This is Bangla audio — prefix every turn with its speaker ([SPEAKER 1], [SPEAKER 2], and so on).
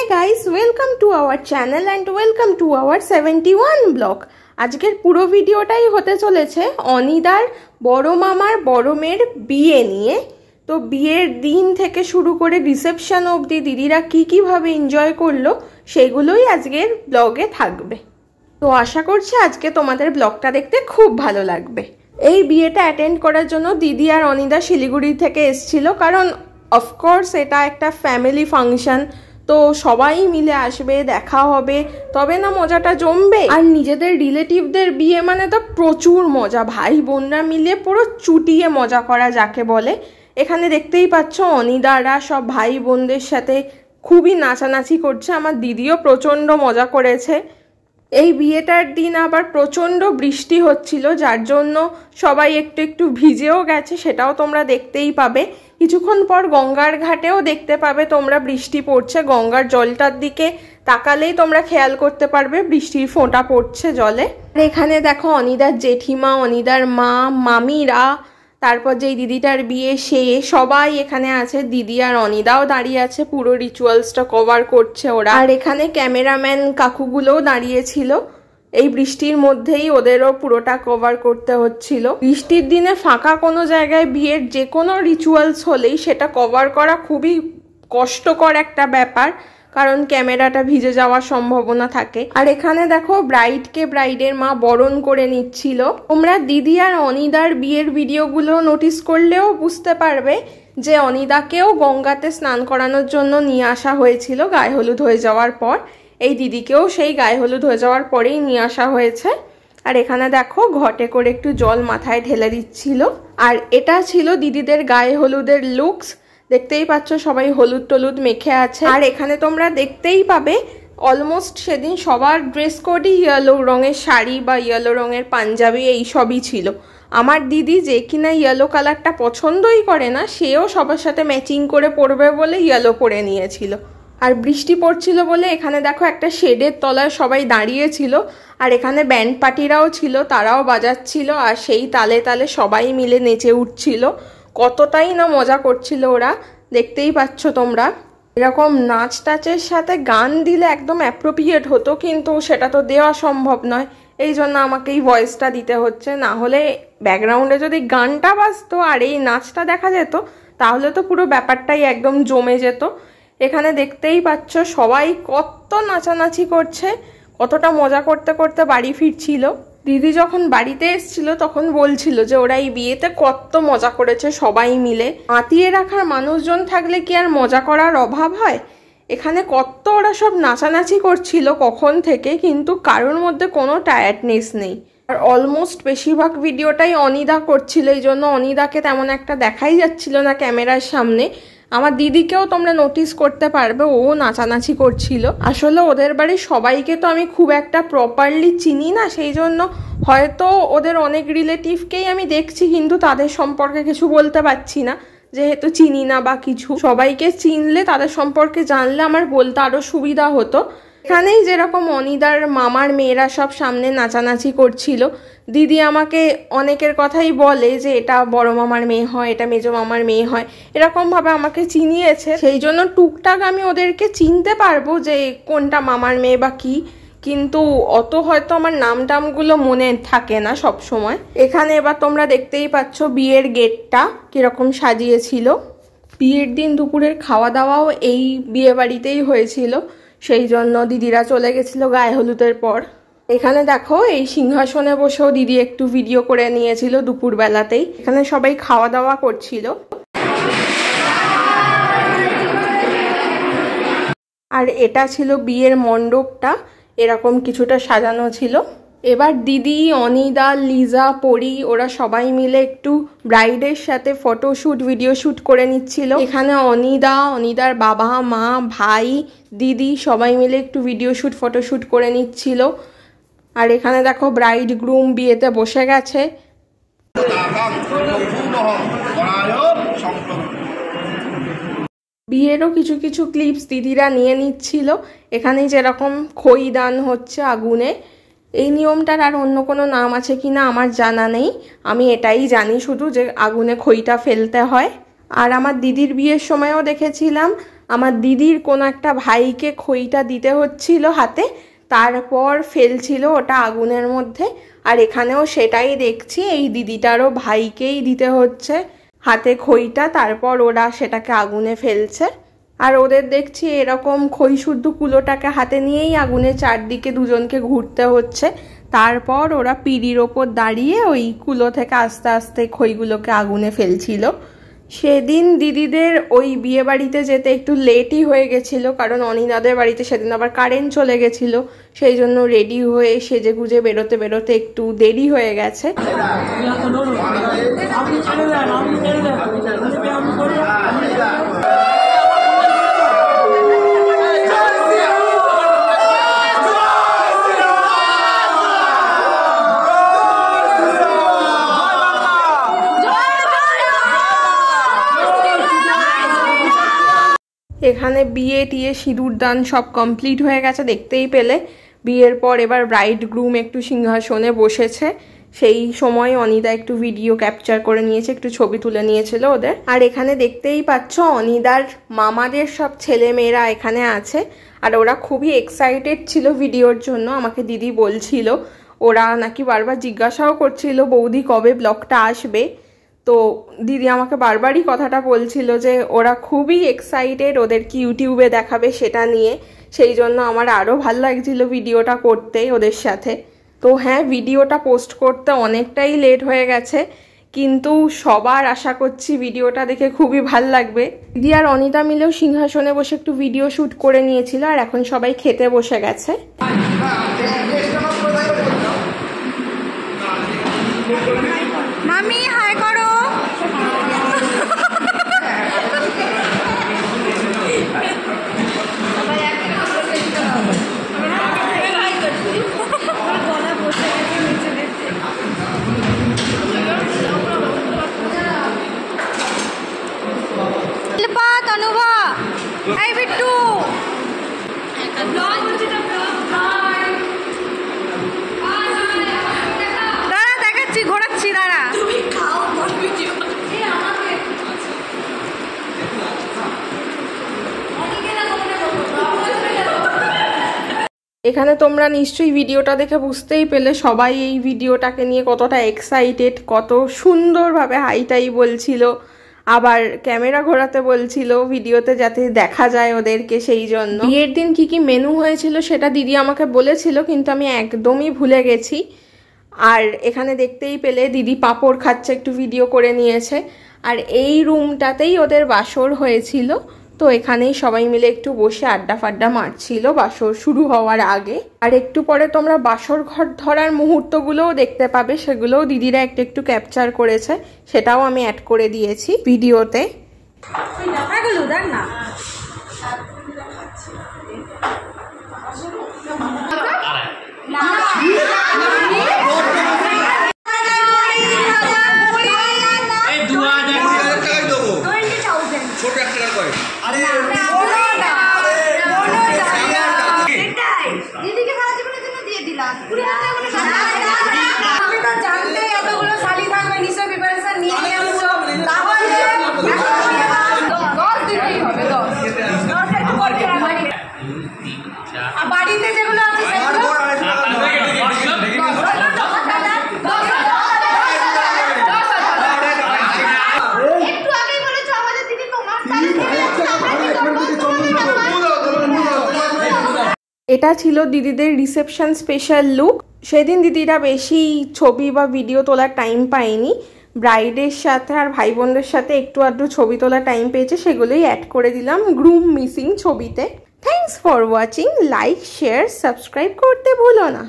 [SPEAKER 1] guys, welcome to our channel and welcome to our 71 blog. আজকের পুরো ভিডিওটাই হতে চলেছে অনিদার বড় মামার বড় মেয়ের বিয়ে নিয়ে। তো বিয়ের দিন থেকে শুরু করে রিসেপশন অবধি দিদিরা কিভাবে এনজয় করলো সেগুলোই আজকের ব্লগে থাকবে। তো আশা করছি আজকে তোমাদের ব্লগটা দেখতে খুব ভালো লাগবে। এই বিয়েটা অ্যাটেন্ড করার জন্য দিদি আর অনিদা শিলিগুড়ি থেকে এসেছিল, কারণ অফকোর্স এটা একটা ফ্যামিলি ফাংশন, তো সবাই মিলে আসবে, দেখা হবে, তবে না মজাটা জমবে। আর নিজেদের রিলেটিভদের বিয়ে মানে তো প্রচুর মজা, ভাই বোনরা মিলে পুরো চুটিয়ে মজা করা যাকে বলে। এখানে দেখতেই পাচ্ছ অনিদারা সব ভাই বোনদের সাথে খুবই নাচানাচি করছে। আমার দিদিও প্রচণ্ড মজা করেছে। এই বিয়েটার দিন আবার প্রচণ্ড বৃষ্টি হচ্ছিল, যার জন্য সবাই একটু একটু ভিজেও গেছে, সেটাও তোমরা দেখতেই পাবে। কিছুক্ষণ পর গঙ্গার ঘাটেও দেখতে পাবে তোমরা বৃষ্টি পড়ছে। গঙ্গার জলটার দিকে তাকালেই তোমরা খেয়াল করতে পারবে বৃষ্টির ফোঁটা পড়ছে জলে। আর এখানে দেখো অনিদার জেঠিমা, অনিদার মা, মামিরা, তারপর যেই দিদিটার বিয়ে সে সবাই এখানে আছে। দিদি আর অনিদাও দাঁড়িয়ে আছে, পুরো রিচুয়ালসটা কভার করছে ওরা। আর এখানে ক্যামেরাম্যান কাকুগুলোও দাঁড়িয়েছিল। এই বৃষ্টির মধ্যেই ওদেরও পুরোটা কভার করতে হচ্ছিল। বৃষ্টির দিনে ফাঁকা কোনো জায়গায় বিয়ের যে কোনো রিচুয়ালস হলেই সেটা কভার করা খুবই কষ্টকর একটা ব্যাপার, কারণ ক্যামেরাটা ভিজে যাওয়ার সম্ভাবনা থাকে। আর এখানে দেখো ব্রাইডকে ব্রাইডের মা বরণ করে নিচ্ছিল। তোমরা দিদি আর অনিদার বিয়ের ভিডিওগুলো নোটিস করলেও বুঝতে পারবে যে অনিদাকেও গঙ্গাতে স্নান করানোর জন্য নিয়ে আসা হয়েছিল গায়ে হলুদ হয়ে যাওয়ার পর। এই দিদিকেও সেই গায়ে হলুদ হয়ে যাওয়ার পরেই নিয়ে আসা হয়েছে। আর এখানে দেখো ঘটে করে একটু জল মাথায় ঢেলে দিচ্ছিল। আর এটা ছিল দিদিদের গায়ে হলুদের লুকস। দেখতেই পাচ্ছ সবাই হলুদ টলুদ মেখে আছে। আর এখানে তোমরা দেখতেই পাবে অলমোস্ট সেদিন সবার ড্রেস কোডই ইয়েলো রঙের শাড়ি বা ইয়েলো রঙের পাঞ্জাবি এই সবই ছিল। আমার দিদি যে কিনা ইয়েলো কালারটা পছন্দই করে না, সেও সবার সাথে ম্যাচিং করে পরবে বলে ইয়েলো পরে নিয়েছিল। আর বৃষ্টি পড়ছিল বলে এখানে দেখো একটা শেডের তলায় সবাই দাঁড়িয়েছিল। আর এখানে ব্যান্ড পার্টিরাও ছিল, তারাও বাজাচ্ছিল, আর সেই তালে তালে সবাই মিলে নেচে উঠছিল। কতটাই না মজা করছিল ওরা, দেখতেই পাচ্ছ তোমরা। এরকম নাচ টাচের সাথে গান দিলে একদম অ্যাপ্রোপ্রিয়েট হতো, কিন্তু সেটা তো দেওয়া সম্ভব নয়, এই জন্য আমাকে এই ভয়েসটা দিতে হচ্ছে। না হলে ব্যাকগ্রাউন্ডে যদি গানটা বাজতো আর এই নাচটা দেখা যেত তাহলে তো পুরো ব্যাপারটাই একদম জমে যেত। এখানে দেখতেই পাচ্ছ সবাই কত নাচানাচি করছে, কতটা মজা করতে করতে বাড়ি ফিরছিল। দিদি যখন বাড়িতে এসেছিল তখন বলছিল যে ওরা এই বিয়েতে কত মজা করেছে সবাই মিলে। মাতিয়ে রাখার মানুষজন থাকলে কি আর মজা করার অভাব হয়? এখানে কত ওরা সব নাচানাচি করছিল কখন থেকে, কিন্তু কারোর মধ্যে কোনো টায়ার্ডনেস নেই। আর অলমোস্ট বেশিরভাগ ভিডিওটাই অনিদা করছিল, এই জন্য অনিদাকে তেমন একটা দেখাই যাচ্ছিল না ক্যামেরার সামনে। আমার দিদিকেও তোমরা নোটিস করতে পারবে, ও নাচানাচি করছিল। আসলে ওদের বাড়ির সবাইকে তো আমি খুব একটা প্রপারলি চিনি না, সেই জন্য হয়তো ওদের অনেক রিলেটিভকেই আমি দেখছি, কিন্তু তাদের সম্পর্কে কিছু বলতে পারছি না, যেহেতু চিনি না বা কিছু। সবাইকে চিনলে তাদের সম্পর্কে জানলে আমার বলতে আরও সুবিধা হতো। এখানেই যেরকম অনিদার মামার মেয়েরা সব সামনে নাচানাচি করছিল। দিদি আমাকে অনেকের কথাই বলে যে এটা বড় মামার মেয়ে হয়, এটা মেজো মামার মেয়ে হয়, এরকমভাবে আমাকে চিনিয়েছে। সেই জন্য টুকটাক আমি ওদেরকে চিনতে পারবো যে কোনটা মামার মেয়ে বা কি, কিন্তু অত হয়তো আমার নাম টামগুলো মনে থাকে না সব সময়। এখানে এবার তোমরা দেখতেই পাচ্ছ বিয়ের গেটটা কিরকম সাজিয়েছিল। বিয়ের দিন দুপুরের খাওয়া দাওয়াও এই বিয়ে বাড়িতেই হয়েছিল, সেই জন্য দিদিরা চলে গেছিল গায়ে হলুদের পর। এখানে দেখো এই সিংহাসনে বসেও দিদি একটু ভিডিও করে নিয়েছিল দুপুর বেলাতেই। এখানে সবাই খাওয়া দাওয়া করছিল। আর এটা ছিল বিয়ের মণ্ডপটা, এরকম কিছুটা সাজানো ছিল। এবার দিদি, অনিদা, লিজা, পরি ওরা সবাই মিলে একটু ব্রাইডের সাথে ফটোশ্যুট ভিডিও শ্যুট করে নিচ্ছিল। এখানে অনিদা, অনিদার বাবা মা ভাই দিদি সবাই মিলে একটু ভিডিও শ্যুট ফটোশ্যুট করে নিচ্ছিল। আর এখানে দেখো ব্রাইড গ্রুম বিয়েতে বসে গেছে। বিয়েরও কিছু কিছু ক্লিপস দিদিরা নিয়ে নিচ্ছিল। এখানে যেরকম খই দান হচ্ছে আগুনে, এই নিয়মটার আর অন্য কোনো নাম আছে কিনা আমার জানা নেই, আমি এটাই জানি শুধু যে আগুনে খইটা ফেলতে হয়। আর আমার দিদির বিয়ের সময়ও দেখেছিলাম আমার দিদির কোনো একটা ভাইকে খইটা দিতে হচ্ছিল হাতে, তারপর ফেলছিল ওটা আগুনের মধ্যে। আর এখানেও সেটাই দেখছি, এই দিদিটারও ভাইকেই দিতে হচ্ছে হাতে খইটা, তারপর ওরা সেটাকে আগুনে ফেলছে। আর ওদের দেখছি এরকম খই শুদ্ধ কুলোটাকে হাতে নিয়েই আগুনের চারদিকে দুজনকে ঘুরতে হচ্ছে। তারপর ওরা পিঁড়ির ওপর দাঁড়িয়ে ওই কুলো থেকে আস্তে আস্তে খইগুলোকে আগুনে ফেলছিল। সেদিন দিদিদের ওই বিয়ে বাড়িতে যেতে একটু লেটই হয়ে গেছিলো, কারণ অনিদাদের বাড়িতে সেদিন আবার কারেন্ট চলে গেছিলো, সেই জন্য রেডি হয়ে সেজে গুজে বেরোতে বেরোতে একটু দেরি হয়ে গেছে। এখানে বিয়ে টিয়ে সিঁদুর দান সব কমপ্লিট হয়ে গেছে, দেখতেই পেলে। বিয়ের পর এবার ব্রাইড গ্রুম একটু সিংহাসনে বসেছে, সেই সময় অনিদা একটু ভিডিও ক্যাপচার করে নিয়েছে, একটু ছবি তুলে নিয়েছিল ওদের। আর এখানে দেখতেই পাচ্ছ অনিদার মামাদের সব ছেলে মেয়েরা এখানে আছে, আর ওরা খুবই এক্সাইটেড ছিল ভিডিওর জন্য। আমাকে দিদি বলছিল, ওরা নাকি বারবার জিজ্ঞাসাও করছিল বৌদি কবে ব্লগটা আসবে। তো দিদি আমাকে বারবারই কথাটা বলছিল যে ওরা খুবই এক্সাইটেড, ওদেরকে ইউটিউবে দেখাবে সেটা নিয়ে। সেই জন্য আমার আরও ভাল লাগছিল ভিডিওটা করতে ওদের সাথে। তো হ্যাঁ, ভিডিওটা পোস্ট করতে অনেকটাই লেট হয়ে গেছে, কিন্তু সবার আশা করছি ভিডিওটা দেখে খুবই ভাল লাগবে। দিদি আর অনিতা মিলেও সিংহাসনে বসে একটু ভিডিও শ্যুট করে নিয়েছিল, আর এখন সবাই খেতে বসে গেছে।
[SPEAKER 2] মামি হাই করো। তনুভা, এই বিট্টু দাঁড়া, দেখাচ্ছি, ঘোরাচ্ছি, দাঁড়া।
[SPEAKER 1] এখানে তোমরা নিশ্চয়ই ভিডিওটা দেখে বুঝতেই পেলে সবাই এই ভিডিওটাকে নিয়ে কতটা এক্সাইটেড, কত সুন্দরভাবে হাইটাই বলছিল, আবার ক্যামেরা ঘোরাতে বলছিল ভিডিওতে যাতে দেখা যায় ওদেরকে। সেই জন্য বিয়ের দিন কি কি মেনু হয়েছিল সেটা দিদি আমাকে বলেছিল, কিন্তু আমি একদমই ভুলে গেছি। আর এখানে দেখতেই পেলে দিদি পাঁপড় খাচ্ছে, একটু ভিডিও করে নিয়েছে। আর এই রুমটাতেই ওদের বাসর হয়েছিল, তো এখানেই সবাই মিলে একটু বসে আড্ডা ফাড্ডা মারছিল বাসর শুরু হওয়ার আগে। আর একটু পরে তোমরা বাসর ঘর ধরার মুহূর্তগুলোও দেখতে পাবে, সেগুলোও দিদিরা একটু একটু ক্যাপচার করেছে, সেটাও আমি অ্যাড করে দিয়েছি ভিডিওতে।
[SPEAKER 2] দেখ না, বাড়িতে যেগুলো আছে
[SPEAKER 1] এটা ছিল দিদিদের রিসেপশন স্পেশাল লুক। সেদিন দিদিরা বেশি ছবি বা ভিডিও তোলার টাইম পায়নি, ব্রাইডের সাথে আর ভাই বোনদের সাথে একটু আধটু ছবি তোলার টাইম পেয়েছে, সেগুলোই অ্যাড করে দিলাম গ্রুম মিসিং ছবিতে। Thanks for watching, like share subscribe করতে ভুলো না।